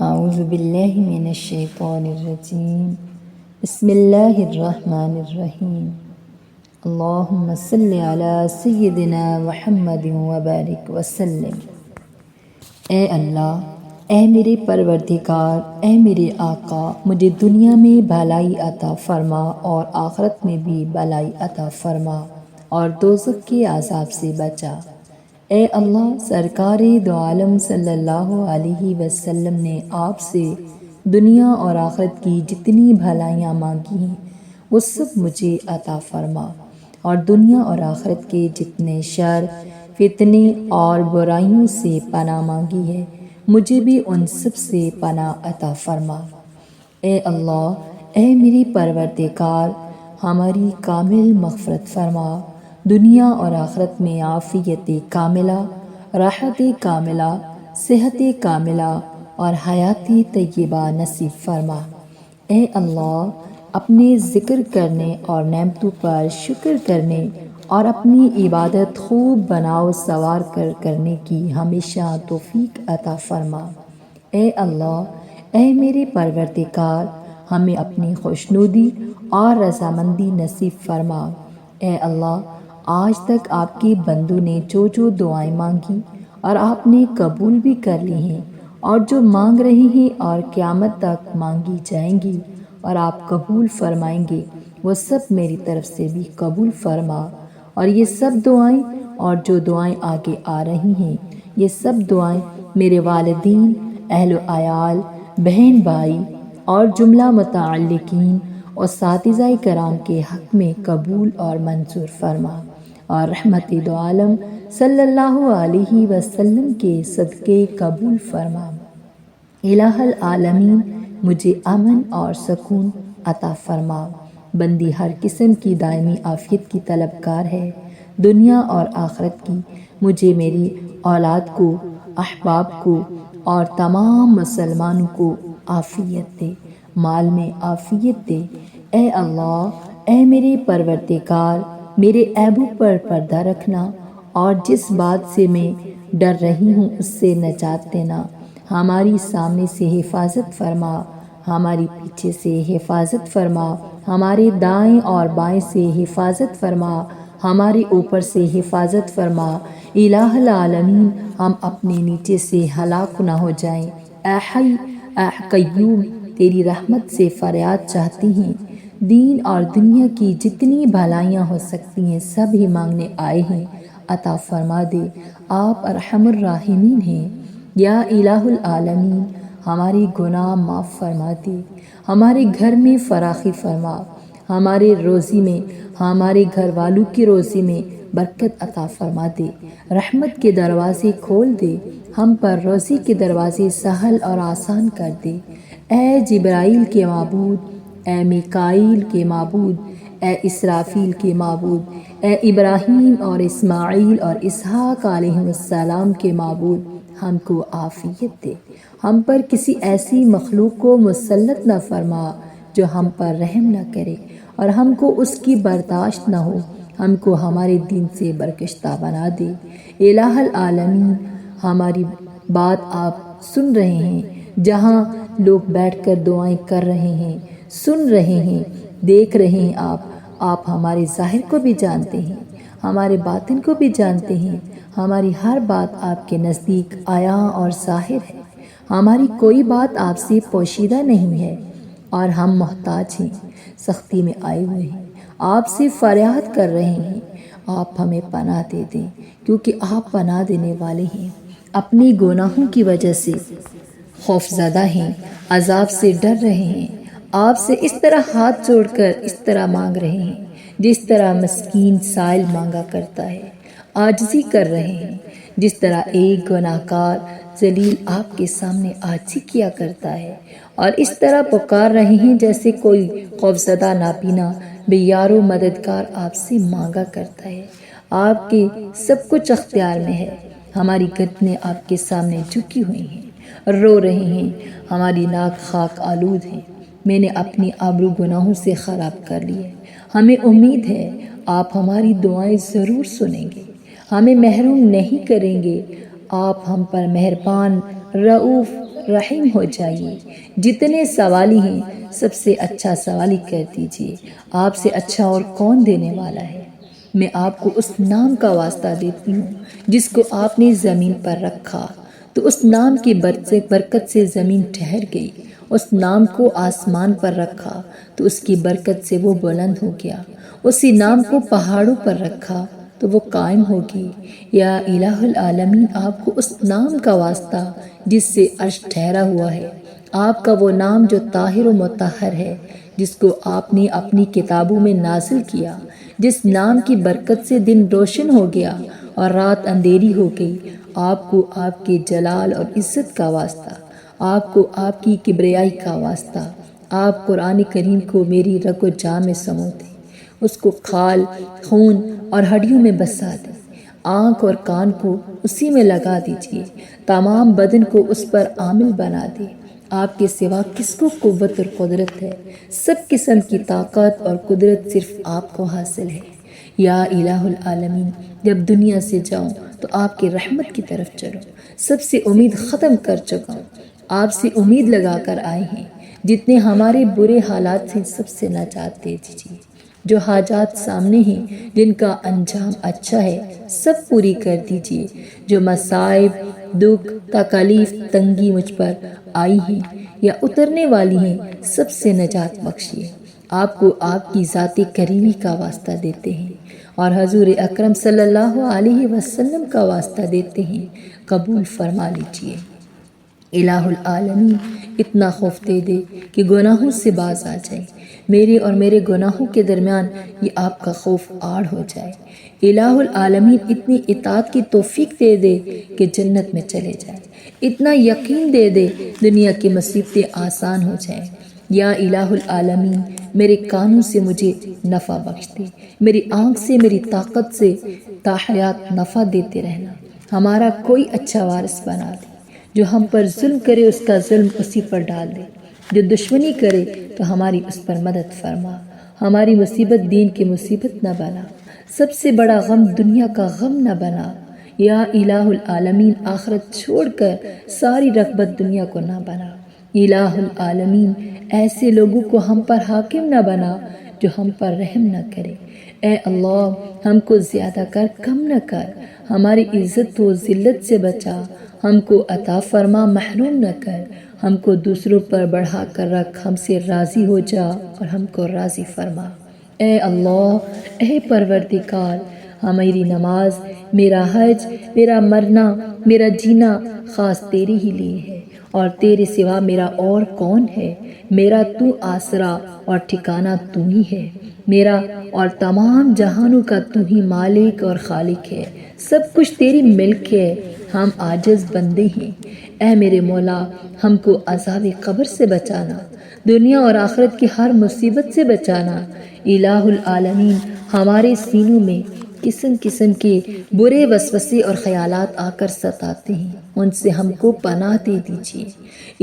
اعوذ باللہ من الشیطان الرجیم بسم اللہ الرحمن الرحیم اللہم صلی علی سیدنا محمد وبارک وسلم۔ اے اللہ، اے میرے پروردگار، اے میرے آقا، مجھے دنیا میں بھلائی عطا فرما اور آخرت میں بھی بھلائی عطا فرما اور دوزخ کے عذاب سے بچا۔ اے اللہ، سرکار دو عالم صلی اللہ علیہ وسلم نے آپ سے دنیا اور آخرت کی جتنی بھلائیاں مانگی ہیں وہ سب مجھے عطا فرما، اور دنیا اور آخرت کے جتنے شر، فتنے اور برائیوں سے پناہ مانگی ہے مجھے بھی ان سب سے پناہ عطا فرما۔ اے اللہ، اے میرے پروردگار، ہماری کامل مغفرت فرما، دنیا اور آخرت میں عافیت کاملہ، راحت کاملہ، صحت کاملہ اور حیات طیبہ نصیب فرما۔ اے اللہ، اپنے ذکر کرنے اور نعمتوں پر شکر کرنے اور اپنی عبادت خوب بناؤ سنوار کر کرنے کی ہمیشہ توفیق عطا فرما۔ اے اللہ، اے میرے پروردگار، ہمیں اپنی خوشنودی اور رضامندی نصیب فرما۔ اے اللہ، آج تک آپ کے بندوں نے جو دعائیں مانگی اور آپ نے قبول بھی کر لی ہیں اور جو مانگ رہے ہیں اور قیامت تک مانگی جائیں گی اور آپ قبول فرمائیں گے، وہ سب میری طرف سے بھی قبول فرما۔ اور یہ سب دعائیں اور جو دعائیں آگے آ رہی ہیں، یہ سب دعائیں میرے والدین، اہل و عیال، بہن بھائی اور جملہ متعلقین اور اساتذہ کرام کے حق میں قبول اور منظور فرما، اور رحمت دو عالم صلی اللہ علیہ وسلم کے صدقے قبول فرما۔ الہ العالمین، مجھے امن اور سکون عطا فرما۔ بندی ہر قسم کی دائمی عافیت کی طلبگار ہے، دنیا اور آخرت کی۔ مجھے، میری اولاد کو، احباب کو اور تمام مسلمانوں کو عافیت دے، مال میں عافیت دے۔ اے اللہ، اے میرے پروردگار، میرے عیبوں پر پردہ رکھنا اور جس بات سے میں ڈر رہی ہوں اس سے نجات دینا۔ ہماری سامنے سے حفاظت فرما، ہماری پیچھے سے حفاظت فرما، ہمارے دائیں اور بائیں سے حفاظت فرما، ہمارے اوپر سے حفاظت فرما۔ الہ العالمین، ہم اپنے نیچے سے ہلاک نہ ہو جائیں۔ اے حی، اے قیوم، تیری رحمت سے فریاد چاہتی ہیں۔ دین اور دنیا کی جتنی بھلائیاں ہو سکتی ہیں سب ہی مانگنے آئے ہیں، عطا فرما دے۔ آپ ارحم الراحمین ہیں۔ یا الہ العالمین، ہمارے گناہ معاف فرما دے، ہمارے گھر میں فراخی فرما، ہمارے روزی میں، ہمارے گھر والوں کی روزی میں برکت عطا فرما دے، رحمت کے دروازے کھول دے، ہم پر روزی کے دروازے سہل اور آسان کر دے۔ اے جبرائیل کے معبود، اے میکائیل کے معبود، اے اسرافیل کے معبود، اے ابراہیم اور اسماعیل اور اسحاق علیہ السلام کے معبود، ہم کو عافیت دے، ہم پر کسی ایسی مخلوق کو مسلط نہ فرما جو ہم پر رحم نہ کرے اور ہم کو اس کی برداشت نہ ہو، ہم کو ہمارے دین سے برگشتہ بنا دے۔ الہ العالمین، ہماری بات آپ سن رہے ہیں، جہاں لوگ بیٹھ کر دعائیں کر رہے ہیں، سن رہے ہیں، دیکھ رہے ہیں، آپ ہمارے ظاہر کو بھی جانتے ہیں، ہمارے باطن کو بھی جانتے ہیں۔ ہماری ہر بات آپ کے نزدیک عیاں اور ظاہر ہے، ہماری کوئی بات آپ سے پوشیدہ نہیں ہے، اور ہم محتاج ہیں، سختی میں آئے ہوئے ہیں، آپ سے فریاد کر رہے ہیں۔ آپ ہمیں پناہ دے دیں، کیونکہ آپ پناہ دینے والے ہیں۔ اپنی گناہوں کی وجہ سے خوف زدہ ہیں، عذاب سے ڈر رہے ہیں، آپ سے اس طرح ہاتھ جوڑ کر اس طرح مانگ رہے ہیں جس طرح مسکین سائل مانگا کرتا ہے، عاجزی کر رہے ہیں، جس طرح ایک گناہ گار ذلیل آپ کے سامنے عاجزی کیا کرتا ہے، اور اس طرح پکار رہے ہیں جیسے کوئی خوفزدہ نابینا بے یار و مددگار آپ سے مانگا کرتا ہے۔ آپ کے سب کچھ اختیار میں ہے، ہماری گردنیں آپ کے سامنے جھکی ہوئی ہیں، رو رہے ہیں، ہماری ناک خاک آلود ہیں، میں نے اپنی آبرو گناہوں سے خراب کر لی ہے۔ ہمیں امید ہے آپ ہماری دعائیں ضرور سنیں گے، ہمیں محروم نہیں کریں گے۔ آپ ہم پر مہربان رؤوف رحیم ہو جائیے۔ جتنے سوالی ہیں سب سے اچھا سوالی کر دیجیے، آپ سے اچھا اور کون دینے والا ہے۔ میں آپ کو اس نام کا واسطہ دیتی ہوں جس کو آپ نے زمین پر رکھا تو اس نام کی برکت سے زمین ٹھہر گئی، اس نام کو آسمان پر رکھا تو اس کی برکت سے وہ بلند ہو گیا، اسی نام کو پہاڑوں پر رکھا تو وہ قائم ہوگی۔ یا الہ العالمین، آپ کو اس نام کا واسطہ جس سے عرش ٹھہرا ہوا ہے، آپ کا وہ نام جو طاہر و مطہر ہے، جس کو آپ نے اپنی کتابوں میں نازل کیا، جس نام کی برکت سے دن روشن ہو گیا اور رات اندھیری ہو گئی۔ آپ کو آپ کے جلال اور عزت کا واسطہ، آپ کو آپ کی کبریائی کا واسطہ۔ آپ قرآن کریم کو میری رگ و جان میں سمو دیں، اس کو کھال خون اور ہڈیوں میں بسا دیں، آنکھ اور کان کو اسی میں لگا دیجیے، تمام بدن کو اس پر عامل بنا دیں۔ آپ کے سوا کس کو قوت اور قدرت ہے؟ سب قسم کی طاقت اور قدرت صرف آپ کو حاصل ہے۔ یا الہ العالمین، جب دنیا سے جاؤں تو آپ کی رحمت کی طرف چلو، سب سے امید ختم کر چکا ہوں، آپ سے امید لگا کر آئے ہیں۔ جتنے ہمارے برے حالات سے سب سے نجات دے دیجیے، جو حاجات سامنے ہیں جن کا انجام اچھا ہے سب پوری کر دیجیے، جو مصائب دکھ تکلیف تنگی مجھ پر آئی ہیں یا اترنے والی ہیں سب سے نجات بخشیے۔ آپ کو آپ کی ذات کریمی کا واسطہ دیتے ہیں اور حضور اکرم صلی اللہ علیہ وسلم کا واسطہ دیتے ہیں، قبول فرما لیجیے۔ الہ العالمین، اتنا خوف دے دے کہ گناہوں سے باز آ جائے، میرے اور میرے گناہوں کے درمیان یہ آپ کا خوف آڑ ہو جائے۔ الہ العالمین، اتنی اطاعت کی توفیق دے دے کہ جنت میں چلے جائے، اتنا یقین دے دے دنیا کی مصیبتیں آسان ہو جائیں۔ یا الہ العالمین، میرے کانوں سے مجھے نفع بخش دے، میری آنکھ سے میری طاقت سے تاحیات نفع دیتے رہنا، ہمارا کوئی اچھا وارث بنا دے، جو ہم پر ظلم کرے اس کا ظلم اسی پر ڈال دے، جو دشمنی کرے تو ہماری اس پر مدد فرما، ہماری مصیبت دین کی مصیبت نہ بنا، سب سے بڑا غم دنیا کا غم نہ بنا۔ یا الہ العالمین، آخرت چھوڑ کر ساری رغبت دنیا کو نہ بنا۔ الہ العالمین، ایسے لوگوں کو ہم پر حاکم نہ بنا جو ہم پر رحم نہ کرے۔ اے اللہ، ہم کو زیادہ کر کم نہ کر، ہماری عزت و ذلت سے بچا، ہم کو عطا فرما محروم نہ کر، ہم کو دوسروں پر بڑھا کر رکھ، ہم سے راضی ہو جا اور ہم کو راضی فرما۔ اے اللہ، اے پروردگار، ہماری نماز، میرا حج، میرا مرنا، میرا جینا خاص تیرے ہی لیے ہے اور تیرے سوا میرا اور کون ہے؟ میرا تو آسرا اور ٹھکانہ تو ہی ہے، میرا اور تمام جہانوں کا تو ہی مالک اور خالق ہے، سب کچھ تیری ملک ہے، ہم عاجز بندے ہیں۔ اے میرے مولا، ہم کو عذاب قبر سے بچانا، دنیا اور آخرت کی ہر مصیبت سے بچانا۔ الہ العالمین، ہمارے سینوں میں قسم قسم کے برے وسوسے اور خیالات آ کر ستاتے ہیں، ان سے ہم کو پناہ دے دیجیے۔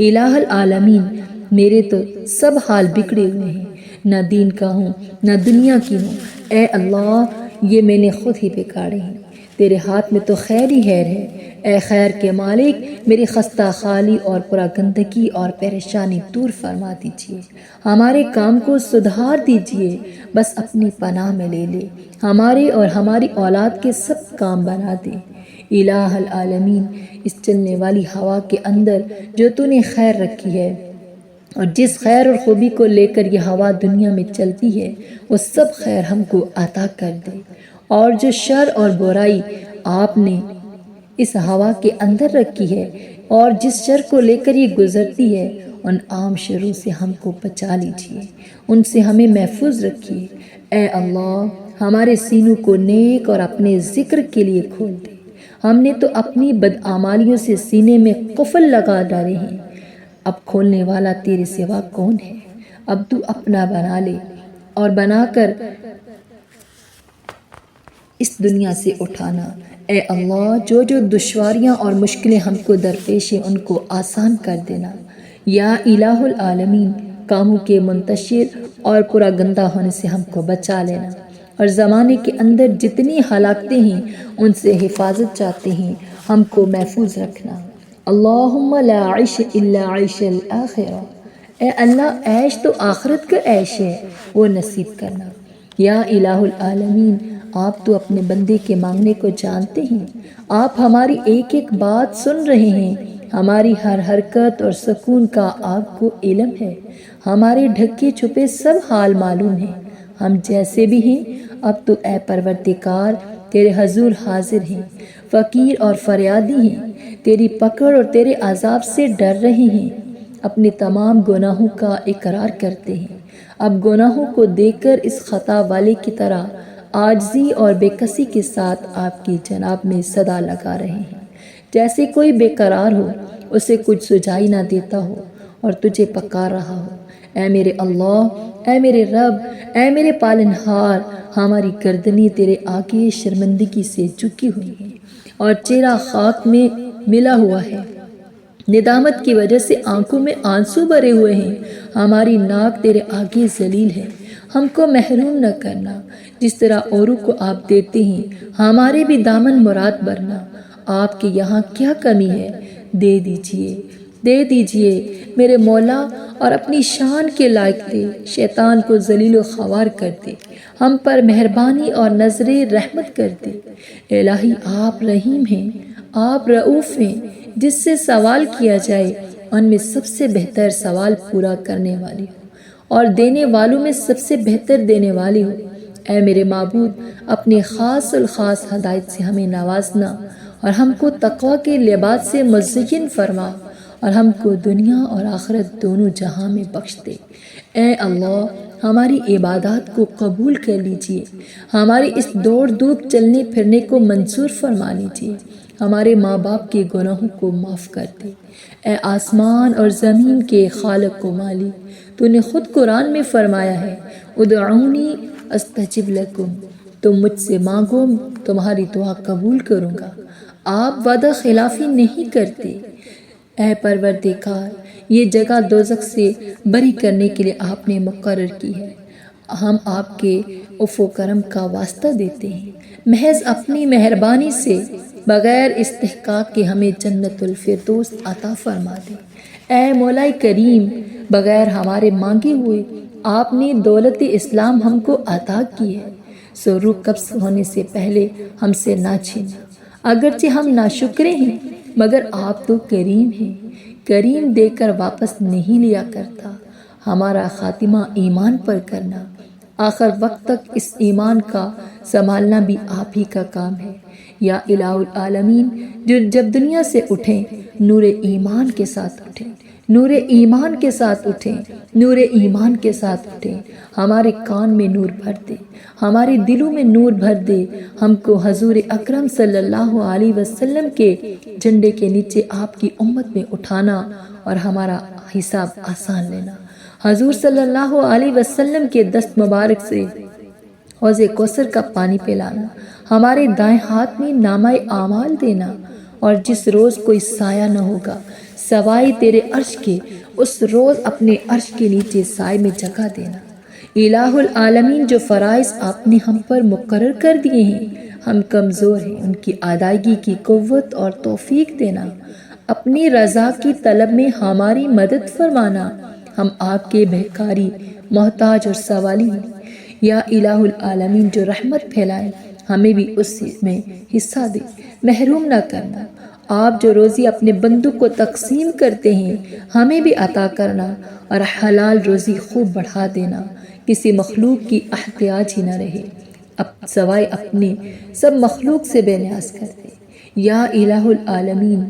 الہ العالمین، میرے تو سب حال بگڑے ہوئے ہیں، نہ دین کا ہوں نہ دنیا کی ہوں۔ اے اللہ، یہ میں نے خود ہی بگاڑے ہیں، تیرے ہاتھ میں تو خیر ہی خیر ہے۔ اے خیر کے مالک، میری خستہ خالی اور پورا گندگی اور پریشانی دور فرما دیجیے، ہمارے کام کو سدھار دیجیے، بس اپنی پناہ میں لے لے، ہمارے اور ہماری اولاد کے سب کام بنا دے۔ الہ العالمین، اس چلنے والی ہوا کے اندر جو تو نے خیر رکھی ہے اور جس خیر اور خوبی کو لے کر یہ ہوا دنیا میں چلتی ہے، وہ سب خیر ہم کو عطا کر دے، اور جو شر اور برائی آپ نے اس ہوا کے اندر رکھی ہے اور جس شر کو لے کر یہ گزرتی ہے، ان عام شروں سے ہم کو بچا لیجیے، ان سے ہمیں محفوظ رکھیے۔ اے اللہ، ہمارے سینوں کو نیک اور اپنے ذکر کے لیے کھول دے، ہم نے تو اپنی بدعمالیوں سے سینے میں قفل لگا ڈالے ہیں، اب کھولنے والا تیرے سوا کون ہے؟ اب تو اپنا بنا لے اور بنا کر اس دنیا سے اٹھانا۔ اے اللہ، جو دشواریاں اور مشکلیں ہم کو درپیش ہیں ان کو آسان کر دینا۔ یا الہ العالمین، کاموں کے منتشر اور پورا گندہ ہونے سے ہم کو بچا لینا، اور زمانے کے اندر جتنی ہلاکتیں ہیں ان سے حفاظت چاہتے ہیں ہم کو محفوظ رکھنا۔ اللہم لا عیش الا عیش الآخرہ، اے اللہ عیش تو آخرت کا عیش ہے، وہ نصیب کرنا۔ یا الہ العالمین، آپ تو اپنے بندے کے مانگنے کو جانتے ہیں، آپ ہماری ایک ایک بات سن رہے ہیں، ہماری ہر حرکت اور سکون کا آپ کو علم ہے، ہمارے ڈھکے چھپے سب حال معلوم ہیں، ہم جیسے بھی ہیں اب تو اے پروردگار تیرے حضور حاضر ہیں، فقیر اور فریادی ہیں، تیری پکڑ اور تیرے عذاب سے ڈر رہے ہیں، اپنے تمام گناہوں کا اقرار کرتے ہیں، اب گناہوں کو دیکھ کر اس خطا والے کی طرح عاجزی اور بے کسی کے ساتھ آپ کی جناب میں صدا لگا رہے ہیں، جیسے کوئی بے قرار ہو، اسے کچھ سجائی نہ دیتا ہو اور تجھے پکار رہا ہو۔ اے میرے اللہ، اے میرے رب، اے میرے پالنہار، ہماری گردنیں تیرے آگے شرمندگی سے جھکی ہوئی ہیں اور چہرہ خاک میں ملا ہوا ہے، ندامت کی وجہ سے آنکھوں میں آنسو بھرے ہوئے ہیں، ہماری ناک تیرے آگے ذلیل ہے، ہم کو محروم نہ کرنا، جس طرح اوروں کو آپ دیتے ہیں ہمارے بھی دامن مراد بھرنا، آپ کے یہاں کیا کمی ہے، دے دیجئے، دے دیجئے میرے مولا، اور اپنی شان کے لائق دے، شیطان کو ذلیل و خوار کر دے، ہم پر مہربانی اور نظر رحمت کر دے۔ الہی آپ رحیم ہیں، آپ رؤوف ہیں، جس سے سوال کیا جائے ان میں سب سے بہتر سوال پورا کرنے والی ہو اور دینے والوں میں سب سے بہتر دینے والی ہو۔ اے میرے معبود، اپنے خاص الخاص ہدایت سے ہمیں نوازنا اور ہم کو تقوی کے لباس سے مزین فرما اور ہم کو دنیا اور آخرت دونوں جہاں میں بخش دے۔ اے اللہ، ہماری عبادات کو قبول کر لیجئے، ہماری اس دوڑ دھوپ چلنے پھرنے کو منظور فرما لیجئے، ہمارے ماں باپ کے گناہوں کو معاف کر دے۔ اے آسمان اور زمین کے خالق و مالک، تو نے خود قرآن میں فرمایا ہے، ادعونی استجب لکم، تم مجھ سے مانگو تمہاری دعا قبول کروں گا۔ آپ وعدہ خلافی نہیں کرتے۔ اے پروردگار، یہ جگہ دوزخ سے بری کرنے کے لیے آپ نے مقرر کی ہے، ہم آپ کے عفو کرم کا واسطہ دیتے ہیں، محض اپنی مہربانی سے بغیر استحقاق کے ہمیں جنت الفردوس عطا فرما دے۔ اے مولا کریم، بغیر ہمارے مانگے ہوئے آپ نے دولت اسلام ہم کو عطا کی ہے، سو روح قبض ہونے سے پہلے ہم سے نہ چھینا، اگرچہ ہم ناشکرے ہیں مگر آپ تو کریم ہیں، کریم دے کر واپس نہیں لیا کرتا، ہمارا خاتمہ ایمان پر کرنا، آخر وقت تک اس ایمان کا سنبھالنا بھی آپ ہی کا کام ہے۔ یا الہ العالمین، جو جب دنیا سے اٹھیں نور ایمان کے ساتھ اٹھیں، نور ایمان کے ساتھ اٹھیں، نور ایمان کے ساتھ اٹھیں، ہمارے کان میں نور بھر دے، ہمارے دلوں میں نور بھر دے، ہم کو حضور اکرم صلی اللہ علیہ وسلم کے جھنڈے کے نیچے آپ کی امت میں اٹھانا اور ہمارا حساب آسان لینا، حضور صلی اللہ علیہ وسلم کے دست مبارک سے حوض کوثر کا پانی پلانا، ہمارے دائیں ہاتھ میں نامہ اعمال دینا، اور جس روز کوئی سایہ نہ ہوگا سوائے تیرے عرش کے، اس روز اپنے عرش کے نیچے سائے میں جگہ دینا۔ الہ العالمین، جو فرائض آپ نے ہم پر مقرر کر دیے ہیں، ہم کمزور ہیں، ان کی ادائیگی کی قوت اور توفیق دینا، اپنی رضا کی طلب میں ہماری مدد فرمانا، ہم آپ کے بہکاری، محتاج اور سوالی ہیں۔ یا الہ العالمین، جو رحمت پھیلائے، ہمیں بھی اس میں حصہ دے، محروم نہ کرنا۔ آپ جو روزی اپنے بندوں کو تقسیم کرتے ہیں، ہمیں بھی عطا کرنا اور حلال روزی خوب بڑھا دینا، کسی مخلوق کی احتیاج ہی نہ رہے، سوائے اپنے سب مخلوق سے بے نیاز کر دے۔ یا الہ العالمین،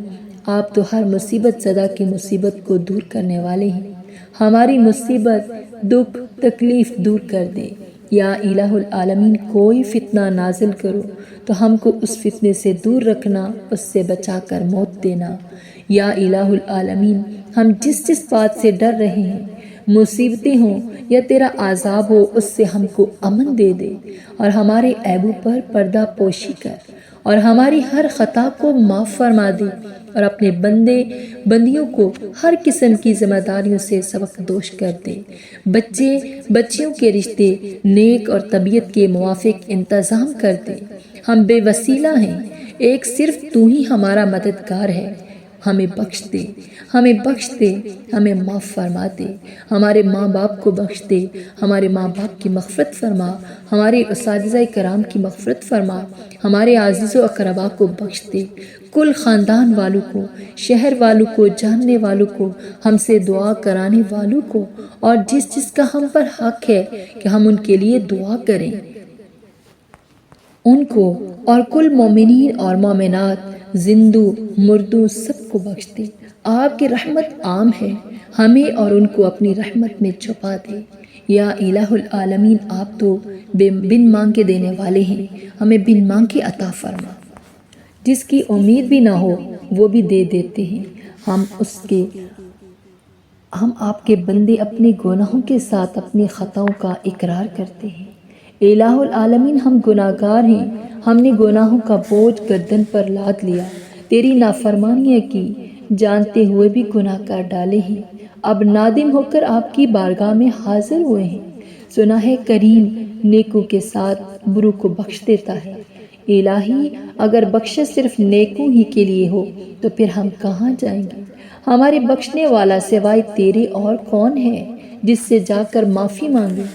آپ تو ہر مصیبت زدہ کی مصیبت کو دور کرنے والے ہیں، ہماری مصیبت، دکھ، تکلیف دور کر دے۔ یا الہ العالمین، کوئی فتنہ نازل کرو تو ہم کو اس فتنے سے دور رکھنا، اس سے بچا کر موت دینا۔ یا الہ العالمین، ہم جس جس بات سے ڈر رہے ہیں، مصیبتیں ہوں یا تیرا عذاب ہو، اس سے ہم کو امن دے دے اور ہمارے عیبوں پر پردہ پوشی کر اور ہماری ہر خطا کو معاف فرما دے اور اپنے بندے بندیوں کو ہر قسم کی ذمہ داریوں سے سبق دوش کر دے، بچے بچیوں کے رشتے نیک اور طبیعت کے موافق انتظام کر دے۔ ہم بے وسیلہ ہیں، ایک صرف تو ہی ہمارا مددگار ہے۔ ہمیں بخش دے، ہمیں بخش دے، ہمیں معاف فرما دے، ہمارے ماں باپ کو بخش دے، ہمارے ماں باپ کی مغفرت فرما، ہمارے اساتذہ کرام کی مغفرت فرما، ہمارے عزیز و اقربا کو بخش دے، کل خاندان والوں کو، شہر والوں کو، جاننے والوں کو، ہم سے دعا کرانے والوں کو، اور جس جس کا ہم پر حق ہے کہ ہم ان کے لیے دعا کریں، ان کو اور کل مومنین اور مومنات، زندو مردو سب کو بخش دے۔ آپ کی رحمت عام ہے، ہمیں اور ان کو اپنی رحمت میں چھپا دے۔ یا الہ العالمین، آپ تو بن مانگے دینے والے ہیں، ہمیں بن مانگے عطا فرما۔ جس کی امید بھی نہ ہو وہ بھی دے دیتے ہیں۔ ہم آپ کے بندے اپنے گناہوں کے ساتھ اپنی خطاؤں کا اقرار کرتے ہیں۔ الہ العالمین، ہم گناہ گار ہیں، ہم نے گناہوں کا بوجھ گردن پر لاد لیا، تیری نافرمانیاں کی، جانتے ہوئے بھی گناہ کر ڈالے ہیں، اب نادم ہو کر آپ کی بارگاہ میں حاضر ہوئے ہیں۔ سنا ہے کریم نیکوں کے ساتھ بروں کو بخش دیتا ہے۔ الہی، اگر بخشش صرف نیکوں ہی کے لیے ہو تو پھر ہم کہاں جائیں گے؟ ہمارے بخشنے والا سوائے تیرے اور کون ہے جس سے جا کر معافی مانگے؟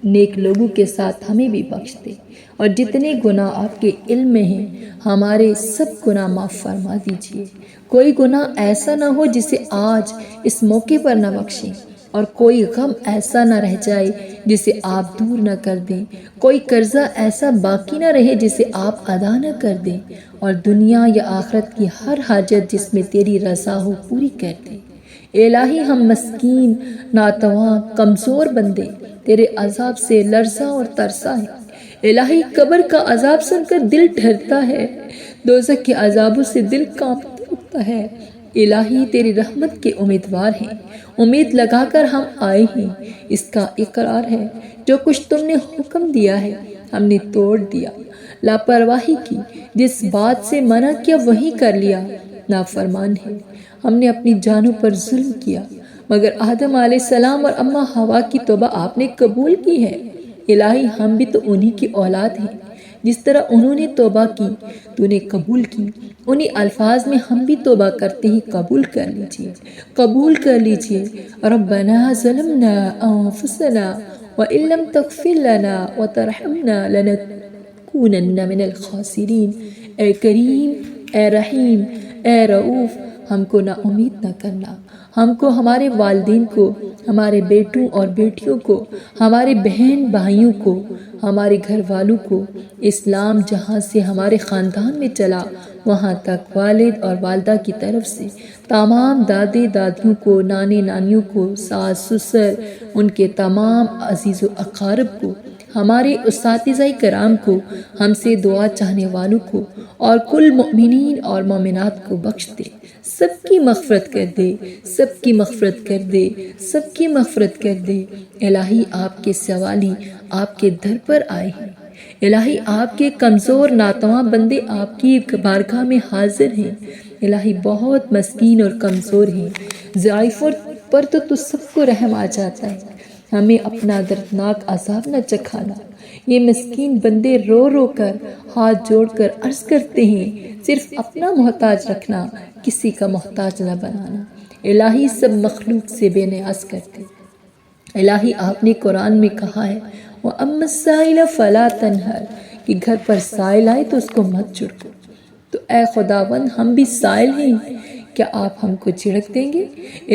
نیک لوگوں کے ساتھ ہمیں بھی بخش دے، اور جتنے گناہ آپ کے علم میں ہیں ہمارے سب گناہ معاف فرما دیجیے۔ کوئی گناہ ایسا نہ ہو جسے آج اس موقع پر نہ بخشیں، اور کوئی غم ایسا نہ رہ جائے جسے آپ دور نہ کر دیں، کوئی قرضہ ایسا باقی نہ رہے جسے آپ ادا نہ کر دیں، اور دنیا یا آخرت کی ہر حاجت جس میں تیری رضا ہو پوری کر دیں۔ الہی، ہم مسکین، ناتواں، کمزور بندے تیرے عذاب سے لرزاں اور ترسا ہے۔ الہی، قبر کا عذاب سن کر دل ڈرتا ہے، دوزخ کے عذابوں سے دل کانپتا اٹھتا ہے۔ الہی، تیری رحمت کے امیدوار ہیں، امید لگا کر ہم آئے ہیں، اس کا اقرار ہے جو کچھ تم نے حکم دیا ہے ہم نے توڑ دیا، لاپرواہی کی، جس بات سے منع کیا وہی کر لیا، نافرمان ہے، ہم نے اپنی جانوں پر ظلم کیا، مگر آدم علیہ السلام اور اماں حوا کی توبہ آپ نے قبول کی ہے۔ الہی، ہم بھی تو انہی کی اولاد ہیں، جس طرح انہوں نے توبہ کی تو نے قبول کی، انہی الفاظ میں ہم بھی توبہ کرتے ہیں، قبول کر لیجئے، قبول کر لیجئے۔ ربنا ظلمنا انفسنا وان لم تغفر لنا وترحمنا لنکونن من الخاسرین۔ اے کریم، اے رحیم، اے رؤوف، ہم کو نا امید نہ کرنا، ہم کو، ہمارے والدین کو، ہمارے بیٹوں اور بیٹیوں کو، ہمارے بہن بھائیوں کو، ہمارے گھر والوں کو، اسلام جہاں سے ہمارے خاندان میں چلا وہاں تک، والد اور والدہ کی طرف سے تمام دادے دادیوں کو، نانے نانیوں کو، ساس سسر، ان کے تمام عزیز و اقارب کو، ہمارے اساتذہ کرام کو، ہم سے دعا چاہنے والوں کو، اور کل مؤمنین اور مومنات کو بخش دے، سب کی مغفرت کر دے، سب کی مغفرت کر دے، سب کی مغفرت کر دے۔ الہی، آپ کے سوالی آپ کے در پر آئے ہیں، الہی آپ کے کمزور ناتواں بندے آپ کی بارگاہ میں حاضر ہیں، الہی بہت مسکین اور کمزور ہیں، ضعیفوں پر تو سب کو رحم آ جاتا ہے، ہمیں اپنا دردناک عذاب نہ چکھانا۔ یہ مسکین بندے رو رو کر ہاتھ جوڑ کر عرض کرتے ہیں، صرف اپنا محتاج رکھنا، کسی کا محتاج نہ بنانا۔ الہی، سب مخلوق سے بے نیاز کرتے۔ الہی، آپ نے قرآن میں کہا ہے وَأَمَّا السَّائِلَ فَلَا تَنْهَرْ، کہ گھر پر سائل آئے تو اس کو مت جھڑکو۔ تو اے خداوند، ہم بھی سائل ہیں، کیا آپ ہم کو جھڑک دیں گے؟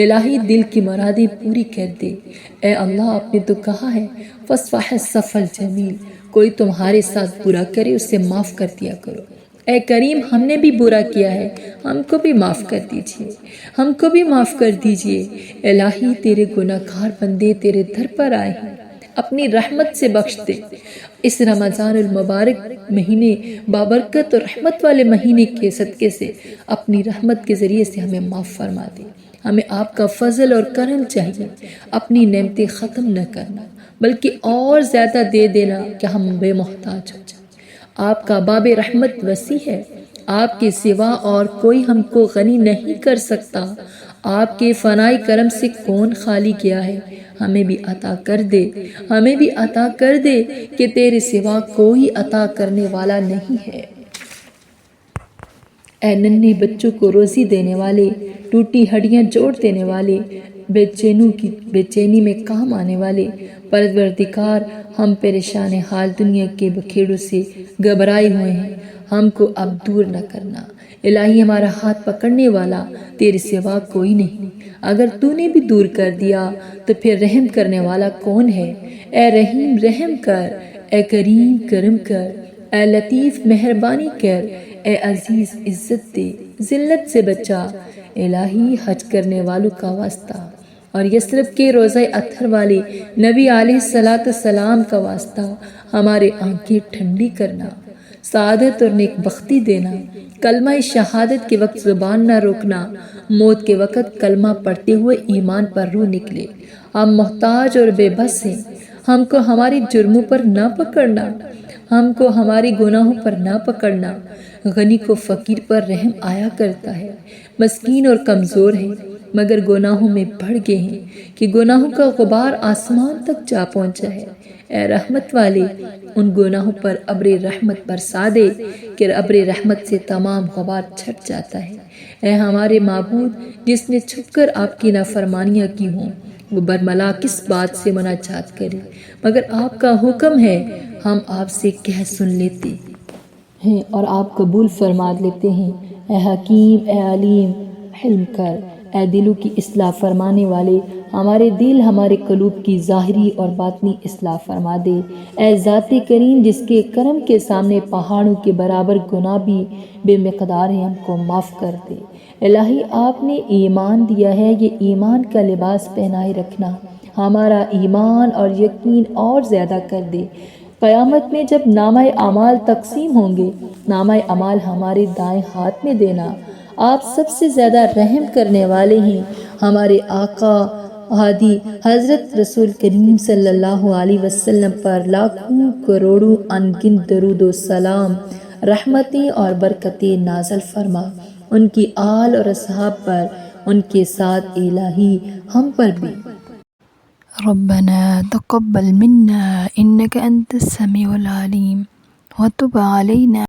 الہی، دل کی مرادیں پوری کر دے۔ اے اللہ، آپ نے تو کہا ہے فَاصْفَحِ الصَّفْحَ الْجَمِيلَ، کوئی تمہارے ساتھ برا کرے اسے معاف کر دیا کرو۔ اے کریم، ہم نے بھی برا کیا ہے، ہم کو بھی معاف کر دیجئے، ہم کو بھی معاف کر دیجئے۔ الہی، تیرے گناہ گار بندے تیرے در پر آئے ہیں، اپنی رحمت سے بخش دے۔ اس رمضان المبارک مہینے، بابرکت اور رحمت والے مہینے کے صدقے سے اپنی رحمت کے ذریعے سے ہمیں معاف فرما دے۔ ہمیں آپ کا فضل اور کرم چاہیے، اپنی نعمتیں ختم نہ کرنا بلکہ اور زیادہ دے دینا کہ ہم بے محتاج ہو جائیں۔ آپ کا باب رحمت وسیع ہے، آپ کے سوا اور کوئی ہم کو غنی نہیں کر سکتا، آپ کے فنائی کرم سے کون خالی کیا ہے، ہمیں بھی عطا کر دے، ہمیں بھی عطا کر دے کہ تیرے سوا کوئی عطا کرنے والا نہیں ہے۔ اے ننھے بچوں کو روزی دینے والے، ٹوٹی ہڈیاں جوڑ دینے والے، بے چینی میں کام آنے والے پروردگار، ہم پریشان حال دنیا کے بکھیڑوں سے گھبرائے ہوئے ہیں، ہم کو اب دور نہ کرنا۔ الہی ہمارا ہاتھ پکڑنے والا تیرے سوا کوئی نہیں، اگر تو نے بھی دور کر دیا تو پھر رحم کرنے والا کون ہے؟ اے رحیم رحم کر، اے کریم کرم کر، اے لطیف مہربانی کر، اے عزیز عزت دے، ذلت سے بچا۔ الہی حج کرنے والوں کا واسطہ اور یثرب کے روضہ اطہر والے نبی علیہ السلام کا واسطہ ہمارے آنکھیں ٹھنڈی کرنا، سعادت اور نیک بختی دینا، کلمہ شہادت کے وقت زبان نہ روکنا، موت کے وقت کلمہ پڑھتے ہوئے ایمان پر روح نکلے۔ ہم محتاج اور بے بس ہیں، ہم کو ہمارے جرموں پر نہ پکڑنا، ہم کو ہمارے گناہوں پر نہ پکڑنا۔ غنی کو فقیر پر رحم آیا کرتا ہے، مسکین اور کمزور ہے مگر گناہوں میں بڑھ گئے ہیں کہ گناہوں کا غبار آسمان تک جا پہنچا ہے۔ اے رحمت والے، ان گناہوں پر ابر رحمت برسا دے کہ ابر رحمت سے تمام غبار چھٹ جاتا ہے۔ اے ہمارے معبود، جس نے چھپ کر آپ کی نافرمانیاں کی ہوں، وہ برملا کس بات سے مناجات کرے، مگر آپ کا حکم ہے ہم آپ سے کہہ سن لیتے ہیں اور آپ قبول فرما لیتے ہیں۔ اے حکیم، اے علیم، حلم کر، اے دلوں کی اصلاح فرمانے والے، ہمارے دل ہمارے قلوب کی ظاہری اور باطنی اصلاح فرما دے۔ اے ذات کریم، جس کے کرم کے سامنے پہاڑوں کے برابر گناہ بھی بے مقدار ہیں، ہم کو معاف کر دے۔ الہی آپ نے ایمان دیا ہے، یہ ایمان کا لباس پہنائے رکھنا، ہمارا ایمان اور یقین اور زیادہ کر دے۔ قیامت میں جب نامہ اعمال تقسیم ہوں گے، نامہ اعمال ہمارے دائیں ہاتھ میں دینا۔ آپ سب سے زیادہ رحم کرنے والے ہیں، ہمارے آقا ہادی حضرت رسول کریم صلی اللہ علیہ وسلم پر لاکھوں کروڑوں انگنت درود و سلام، رحمتیں اور برکتیں نازل فرما، ان کی آل اور اصحاب پر، ان کے ساتھ الہی ہم پر بھی۔ ربنا تقبل منا إنك أنت السميع العليم وتب علينا